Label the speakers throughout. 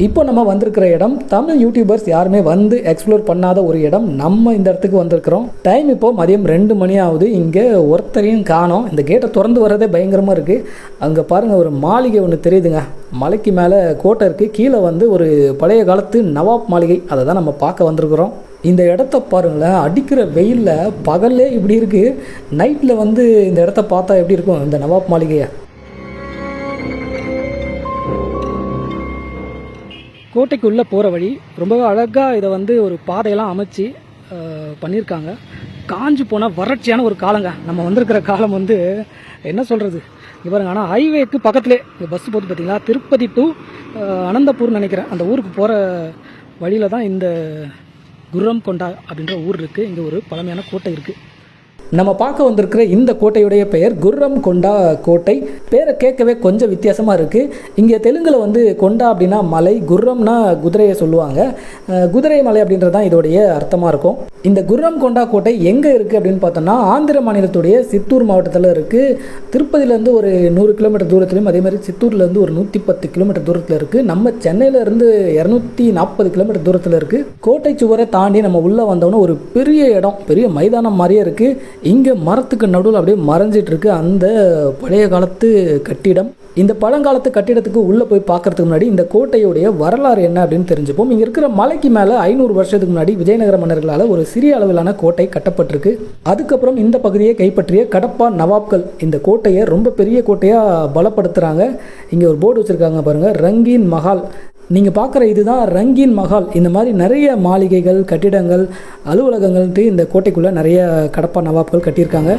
Speaker 1: இப்போ நம்ம வந்திருக்கிற இடம் தமிழ் யூடியூபர்ஸ் யாருமே வந்து எக்ஸ்ப்ளோர் பண்ணாத ஒரு இடம். நம்ம இந்த இடத்துக்கு வந்திருக்கிறோம். டைம் இப்போ மதியம் 2 மணி ஆகுது. இங்கே ஒருத்தரையும் காணோம். இந்த கேட்டை திறந்து வரதே பயங்கரமாக இருக்குது. அங்கே பாருங்கள், ஒரு மாளிகை ஒன்று தெரியுதுங்க. மலைக்கு மேலே கோட்டை இருக்குது. கீழே வந்து ஒரு பழைய காலத்து நவாப் மாளிகை. அதை தான் நம்ம பார்க்க வந்திருக்கிறோம். இந்த இடத்த பாருங்களேன், அடிக்கிற வெயிலில் பகல்லே இப்படி இருக்குது. நைட்டில் வந்து இந்த இடத்த பார்த்தா எப்படி இருக்கும் இந்த நவாப் மாளிகையை. கோட்டைக்குள்ளே போகிற வழி ரொம்பவே அழகாக இதை வந்து ஒரு பாதையெல்லாம் அமைச்சு பண்ணியிருக்காங்க. காஞ்சு போனால் வறட்சியான ஒரு காலங்க நம்ம வந்திருக்கிற காலம். வந்து என்ன சொல்கிறது, இங்கே பாருங்க. ஆனால் ஹைவேக்கு பக்கத்துலேயே இந்த பஸ்ஸு போகுது பார்த்தீங்களா, திருப்பதி டு அனந்தபூர்னு நினைக்கிறேன். அந்த ஊருக்கு போகிற வழியில் தான் இந்த குர்ரம் கொண்டா அப்படின்ற ஊர் இருக்குது. இங்கே ஒரு பழமையான கோட்டை இருக்குது. நம்ம பார்க்க வந்திருக்கிற இந்த கோட்டையுடைய பெயர் குர்ரம் கொண்டா கோட்டை. பேரை கேட்கவே கொஞ்சம் வித்தியாசமாக இருக்குது. இங்கே தெலுங்கில் வந்து கொண்டா அப்படின்னா மலை, குர்ரம்னா குதிரையை சொல்லுவாங்க. குதிரை மலை அப்படின்றது தான் இதோடைய அர்த்தமாக இருக்கும். இந்த குர்ரம் கொண்டா கோட்டை எங்கே இருக்குது அப்படின்னு பார்த்தோம்னா, ஆந்திர மாநிலத்துடைய சித்தூர் மாவட்டத்தில் இருக்குது. திருப்பதியிலேருந்து ஒரு 100 கிலோமீட்டர் தூரத்துலையும், அதே மாதிரி சித்தூர்லேருந்து ஒரு 110 கிலோமீட்டர் தூரத்தில் இருக்குது. நம்ம சென்னையிலேருந்து 240 கிலோமீட்டர் தூரத்தில் இருக்குது. கோட்டை சுவரை தாண்டி நம்ம உள்ளே வந்தோன்னா ஒரு பெரிய இடம், பெரிய மைதானம் மாதிரியே இருக்குது. இங்கே மரத்துக்கு நடுவில் அப்படியே மறைஞ்சிட்டு இருக்கு அந்த பழைய காலத்து கட்டிடம். இந்த பழங்காலத்து கட்டிடத்துக்கு உள்ளே போய் பார்க்கறதுக்கு முன்னாடி இந்த கோட்டையுடைய வரலாறு என்ன அப்படின்னு தெரிஞ்சுப்போம். இங்கே இருக்கிற மலைக்கு மேலே 500 வருஷத்துக்கு முன்னாடி விஜயநகர மன்னர்களால் ஒரு சிறிய அளவிலான கோட்டை கட்டப்பட்டிருக்கு. அதுக்கப்புறம் இந்த பகுதியை கைப்பற்றிய கடப்பா நவாப்கள் இந்த கோட்டையை ரொம்ப பெரிய கோட்டையாக பலப்படுத்துகிறாங்க. இங்கே ஒரு போர்டு வச்சுருக்காங்க பாருங்கள், ரங்கீன் மஹால். நீங்கள் பார்க்குற இதுதான் ரங்கீன் மஹால். இந்த மாதிரி நிறைய மாளிகைகள், கட்டிடங்கள், அலுவலகங்கள்ட்டு இந்த கோட்டைக்குள்ளே நிறைய கடப்பா நவாப்கள் கட்டியிருக்காங்க.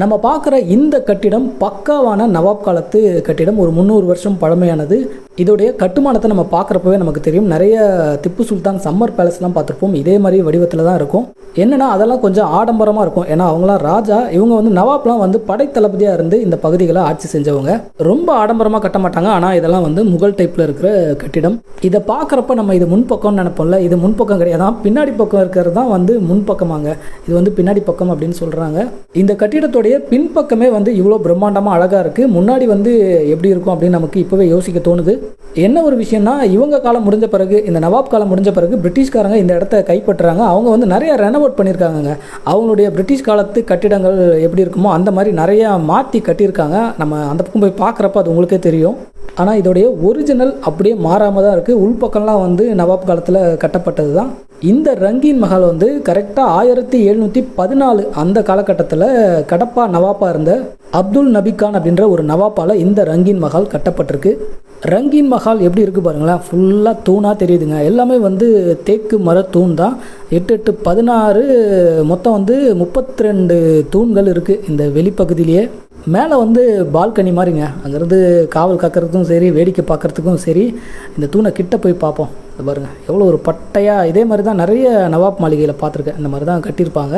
Speaker 1: நம்ம பார்க்குற இந்த கட்டிடம் பக்காவான நவாப் காலத்து கட்டிடம். ஒரு 300 வருஷம் பழமையானது. இதோடைய கட்டுமானத்தை நம்ம பார்க்குறப்பவே நமக்கு தெரியும். நிறைய திப்பு சுல்தான் சம்மர் பேலஸ்லாம் பார்த்துருப்போம். இதே மாதிரி வடிவத்தில் தான் இருக்கும். என்னென்னா அதெல்லாம் கொஞ்சம் ஆடம்பரமாக இருக்கும். ஏன்னா அவங்களாம் ராஜா, இவங்க வந்து நவாப்லாம் வந்து படைத்தளபதியாக இருந்து இந்த பகுதிகளை ஆட்சி செஞ்சவங்க. ரொம்ப ஆடம்பரமாக கட்ட மாட்டாங்க. ஆனால் இதெல்லாம் வந்து முகல் டைப்பில் இருக்கிற கட்டிடம். இதை பார்க்குறப்ப நம்ம இது முன்பக்கம்னு நினைப்போம்ல, இது முன்பக்கம் கிடையாது. பின்னாடி பக்கம் இருக்கிறது தான் வந்து முன்பக்கமாங்க. இது வந்து பின்னாடி பக்கம் அப்படின்னு சொல்கிறாங்க. இந்த கட்டிடத்தோடைய பின்பக்கமே வந்து இவ்வளோ பிரம்மாண்டமாக அழகாக இருக்குது. முன்னாடி வந்து எப்படி இருக்கும் அப்படின்னு நமக்கு இப்போவே யோசிக்க தோணுது. என்ன ஒரு விஷயம்னா, இவங்க காலம் முடிஞ்ச பிறகு, இந்த நவாப் காலம் முடிஞ்ச பிறகு பிரிட்டிஷ்காரங்க இந்த இடத்த கைப்பற்றுறாங்க. அவங்க வந்து நிறைய ரெனோவேட் பண்ணியிருக்காங்க. அவங்களுடைய பிரிட்டிஷ் காலத்து கட்டிடங்கள் எப்படி இருக்குமோ அந்த மாதிரி நிறையா மாற்றி கட்டியிருக்காங்க. நம்ம அந்த பக்கம் போய் பார்க்குறப்ப அது உங்களுக்கே தெரியும். ஆனால் இதோடைய ஒரிஜினல் அப்படியே மாறாமல் தான் இருக்குது. உள்பக்கம்லாம் வந்து நவாப் காலத்தில் கட்டப்பட்டது தான். இந்த ரங்கீன் மஹால் வந்து கரெக்டாக 1714 அந்த காலகட்டத்தில் கடப்பா நவாப்பாக இருந்த அப்துல் நபி கான் அப்படின்ற ஒரு நவாப்பால் இந்த ரங்கீன் மஹால் கட்டப்பட்டிருக்கு. ரங்கீன் மஹால் எப்படி இருக்குது பாருங்களேன், ஃபுல்லாக தூணாக தெரியுதுங்க. எல்லாமே வந்து தேக்கு மர தூண் தான். 8 16 மொத்தம் வந்து 32 தூண்கள் இருக்குது இந்த வெளிப்பகுதியிலேயே. மேலே வந்து பால்கனி மாதிரிங்க. அங்கேருந்து காவல் காக்கிறதுக்கும் சரி, வேடிக்கை பார்க்குறதுக்கும் சரி. இந்த தூணை கிட்ட போய் பார்ப்போம். பாருங்கள் எவ்வளோ ஒரு பட்டையாக. இதே மாதிரி தான் நிறைய நவாப் மாளிகையில் பார்த்துருக்கேன். இந்த மாதிரி தான் கட்டியிருப்பாங்க.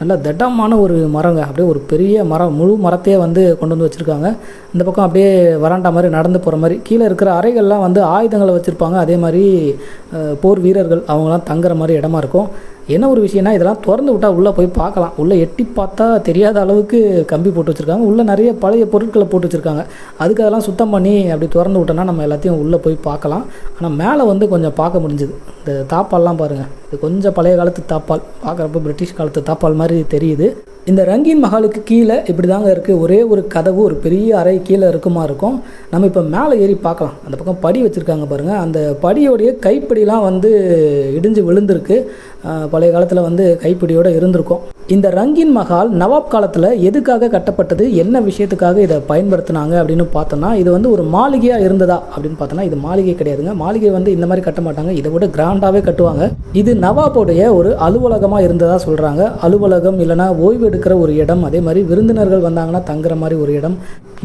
Speaker 1: நல்லா திடமான ஒரு மரங்க. அப்படியே ஒரு பெரிய மரம், முழு மரத்தையே வந்து கொண்டு வந்து வச்சுருக்காங்க. இந்த பக்கம் அப்படியே வராண்டா மாதிரி நடந்து போகிற மாதிரி. கீழே இருக்கிற அறைகள்லாம் வந்து ஆயுதங்களை வச்சுருப்பாங்க. அதே மாதிரி போர் வீரர்கள் அவங்களாம் தங்குற மாதிரி இடமா இருக்கும். என்ன ஒரு விஷயம்னா, இதெல்லாம் திறந்து விட்டால் உள்ளே போய் பார்க்கலாம். உள்ளே எட்டி பார்த்தா தெரியாத அளவுக்கு கம்பி போட்டு வச்சுருக்காங்க. உள்ளே நிறைய பழைய பொருட்களை போட்டு வச்சுருக்காங்க. அதுக்கு அதெல்லாம் சுத்தம் பண்ணி அப்படி திறந்து விட்டோன்னா நம்ம எல்லாத்தையும் உள்ளே போய் பார்க்கலாம். ஆனால் மேலே வந்து கொஞ்சம் பார்க்க முடிஞ்சுது. இந்த தாப்பால்லாம் பாருங்கள், இது கொஞ்சம் பழைய காலத்து தாப்பால். பார்க்குறப்ப பிரிட்டிஷ் காலத்து தாப்பால் மாதிரி தெரியுது. இந்த ரங்கீன் மஹாலுக்கு கீழே இப்படி தாங்க இருக்குது. ஒரே ஒரு கதவு, ஒரு பெரிய அறை கீழே இருக்குமா இருக்கும். நம்ம இப்போ மேலே ஏறி பார்க்கலாம். அந்த பக்கம் படி வச்சுருக்காங்க பாருங்கள். அந்த படியோடைய கைப்பிடிலாம் வந்து இடிஞ்சு விழுந்திருக்கு. பழைய காலத்தில் வந்து கைப்பிடியோடு இருந்திருக்கும். இந்த ரங்கீன் மஹால் நவாப் காலத்தில் எதுக்காக கட்டப்பட்டது, என்ன விஷயத்துக்காக இதை பயன்படுத்தினாங்க அப்படின்னு பார்த்தோன்னா, இது வந்து ஒரு மாளிகையாக இருந்ததா அப்படின்னு பார்த்தோன்னா இது மாளிகை கிடையாதுங்க. மாளிகை வந்து இந்த மாதிரி கட்ட மாட்டாங்க. இதை விட கிராண்டாகவே கட்டுவாங்க. இது நவாபோடைய ஒரு அலுவலகமாக இருந்ததாக சொல்கிறாங்க. அலுவலகம் இல்லைனா ஓய்வு எடுக்கிற ஒரு இடம், அதே மாதிரி விருந்தினர்கள் வந்தாங்கன்னா தங்குற மாதிரி ஒரு இடம்.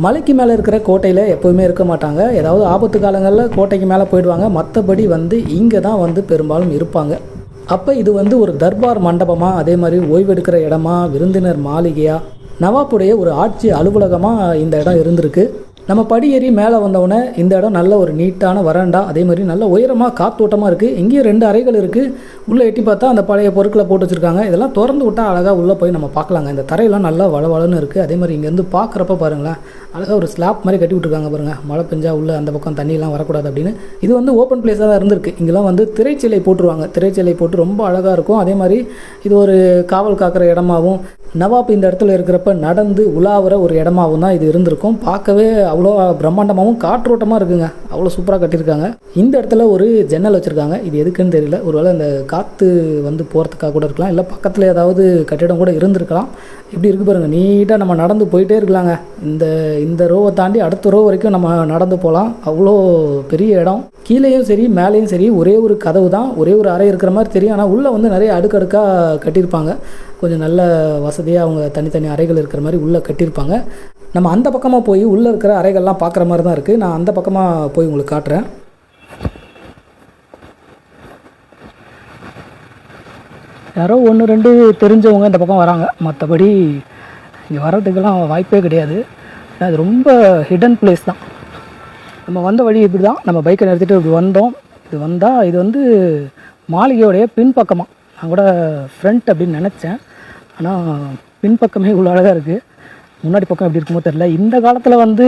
Speaker 1: மலைக்கு மேலே இருக்கிற கோட்டையில் எப்போவுமே இருக்க மாட்டாங்க. ஏதாவது ஆபத்து காலங்களில் கோட்டைக்கு மேலே போயிடுவாங்க. மற்றபடி வந்து இங்கே தான் வந்து பெரும்பாலும் இருப்பாங்க. அப்போ இது வந்து ஒரு தர்பார் மண்டபமாக, அதே மாதிரி ஓய்வெடுக்கிற இடமா, விருந்தினர் மாளிகையாக, நவாப்புடைய ஒரு ஆட்சி அலுவலகமாக இந்த இடம் இருந்திருக்கு. நம்ம படியேறி மேலே வந்தவுடனே இந்த இடம் நல்ல ஒரு நீட்டான வராண்டா, அதே மாதிரி நல்ல உயரமாக காத்தோட்டமாக இருக்குது. இங்கேயும் 2 அறைகள் இருக்குது. உள்ளே எட்டி பார்த்தா அந்த பழைய பொருட்களை போட்டு வச்சுருக்காங்க. இதெல்லாம் திறந்து விட்டால் அழகாக உள்ளே போய் நம்ம பார்க்கலாங்க. இந்த தரையெல்லாம் நல்லா வளவளன்னு இருக்குது. அதே மாதிரி இங்கேருந்து பார்க்குறப்ப பாருங்களேன், அழகாக ஒரு ஸ்லாப் மாதிரி கட்டி விட்டுருக்காங்க பாருங்கள். மழை பெஞ்சா உள்ளே அந்த பக்கம் தண்ணியெல்லாம் வரக்கூடாது அப்படின்னு. இது வந்து ஓப்பன் பிளேஸாக தான் இருந்திருக்கு. இங்கெல்லாம் வந்து திரைச்சீலை போட்டுருவாங்க. திரைச்சீலை போட்டு ரொம்ப அழகாக இருக்கும். அதே மாதிரி இது ஒரு காவல் காக்கிற இடமாகவும், நவாப் இந்த இடத்துல இருக்கிறப்ப நடந்து உலாவுற ஒரு இடமாகவும் தான் இது இருந்திருக்கும். பார்க்கவே அவ்வளோ பிரம்மாண்டமாகவும் காற்றோட்டமாக இருக்குங்க. அவ்வளோ சூப்பராக கட்டியிருக்காங்க. இந்த இடத்துல ஒரு ஜன்னல் வச்சுருக்காங்க. இது எதுக்குன்னு தெரியல. ஒருவேளை இந்த காற்று வந்து போகிறதுக்காக கூட இருக்கலாம், இல்லை பக்கத்தில் ஏதாவது கட்டிடம் கூட இருந்திருக்கலாம். இப்படி இருக்குது பாருங்கள், நீட்டாக நம்ம நடந்து போயிட்டே இருக்கலாங்க. இந்த ரோவை தாண்டி அடுத்த ரோ வரைக்கும் நம்ம நடந்து போகலாம். அவ்வளோ பெரிய இடம். கீழேயும் சரி மேலேயும் சரி ஒரே ஒரு கதவு தான், ஒரே ஒரு அறை இருக்கிற மாதிரி தெரியும். ஆனால் உள்ளே வந்து நிறைய அடுக்கடுக்காக கட்டியிருப்பாங்க. கொஞ்சம் நல்ல வசதியாக அவங்க தனித்தனி அறைகள் இருக்கிற மாதிரி உள்ளே கட்டியிருப்பாங்க. நம்ம அந்த பக்கமாக போய் உள்ளே இருக்கிற அறைகள்லாம் பார்க்குற மாதிரி தான் இருக்குது. நான் அந்த பக்கமாக போய் உங்களுக்கு காட்டுறேன். யாரோ 1-2 தெரிஞ்சவங்க இந்த பக்கம் வராங்க. மற்றபடி இங்கே வர்றதுக்கெல்லாம் வாய்ப்பே கிடையாது. அது ரொம்ப ஹிடன் பிளேஸ் தான். நம்ம வந்த வழி இப்படி தான். நம்ம பைக்கை நிறுத்திட்டு இப்படி வந்தோம். இது வந்து மாளிகையோடைய பின்பக்கமாக. நான் கூட ஃப்ரண்ட் அப்படின்னு நினச்சேன். ஆனால் பின்பக்கமே இவ்வளோ அழகாக இருக்குது. முன்னாடி பக்கம் எப்படி இருக்குமோ தெரியல. இந்த காலத்தில் வந்து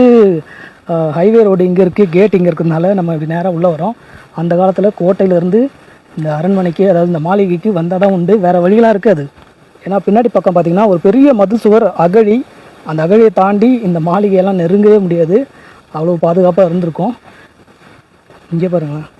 Speaker 1: ஹைவே ரோடு இங்கே இருக்குது, கேட் இங்கே இருக்கிறதுனால நம்ம இப்படி நேராக உள்ளே வரோம். அந்த காலத்தில் கோட்டையிலேருந்து இந்த அரண்மனைக்கு, அதாவது இந்த மாளிகைக்கு வந்தால் தான் உண்டு. வேறு வழியெலாம் இருக்காது. ஏன்னா பின்னாடி பக்கம் பார்த்திங்கன்னா ஒரு பெரிய மதில் சுவர் அகழி. அந்த அகழியை தாண்டி இந்த மாளிகையெல்லாம் நெருங்கவே முடியாது. அவ்வளோ பாதுகாப்பாக இருந்திருக்கும். இங்கே பாருங்களேன்,